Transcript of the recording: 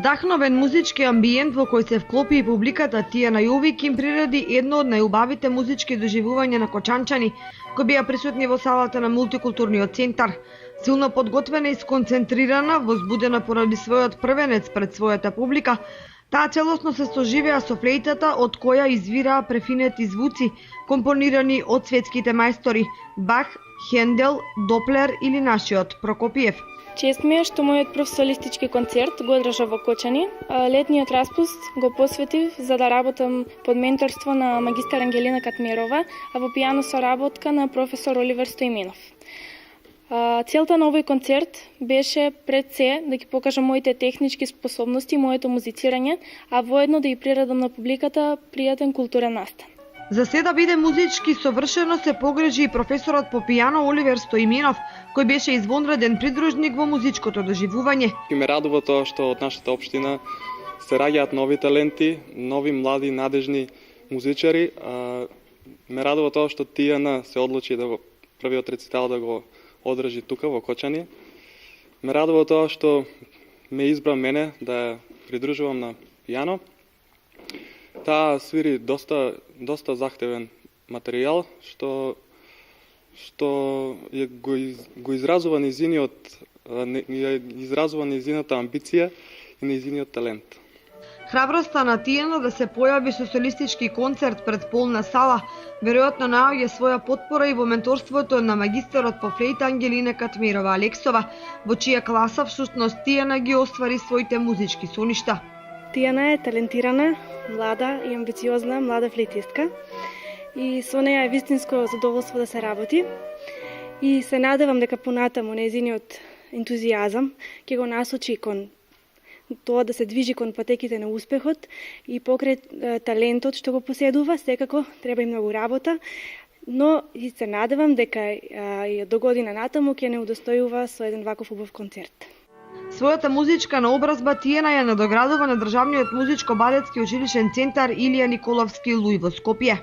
Вдахновен музички амбиент во кој се вклопи и публиката Тијана Јовик им приреди едно од најубавите музички доживувања на кочанчани, кои беа присутни во салата на мултикултурниот центар. Силно подготвена и сконцентрирана, возбудена поради својот првенец пред својата публика, таа целосно се соживеа со флейтата од која извираа префинети звуци, компонирани од светските мајстори Бах, Хендел, Доплер или нашиот Прокопиев. Чест ми е што мојот прв солистички концерт го одржав во Кочани. Летниот распуст го посветив за да работам под менторство на магистар Ангелина Катмерова, а во пијано соработка на професор Оливер Стоименов. Целта на овој концерт беше пред се да ги покажам моите технички способности, моето музицирање, а воедно да ги приредам на публиката пријатен културен настан. За се да биде музички совршено се погрежи и професорот по пијано Оливер Стоименов, кој беше извонреден придружник во музичкото доживување. И ме радува тоа што од нашата општина се раѓаат нови таленти, нови млади надежни музичари. Ме радува тоа што Тијана се одлучи да првиот рецитал да го одржи тука во Кочани. Ме радува тоа што ме избра мене да ја придружувам на пијано. Таа свири доста захтевен материјал што го изразува незината амбиција и незиниот талент. Храброста на Тијана да се појави со солистички концерт пред полна сала, веројатно наоѓа своја потпора и во менторството на магистерот по флейта Ангелина Катмерова Алексова, во чија класа всушност Тијана ги оствари своите музички соништа. Тијана е талентирана, млада и амбициозна млада флейтистка и со неја е вистинско задоволство да се работи. И се надевам дека понатаму нејзиниот ентузијазам ќе го насочи кон тоа да се движи кон патеките на успехот и покрај талентот што го поседува, секако треба и многу работа, но и се надевам дека и до година натаму ќе не удостојува со еден ваков убав концерт. Својата музичка наобразба Тијана ја надоградува на Државниот музичко-балетски училишен центар Илија Николовски Луј во Скопје.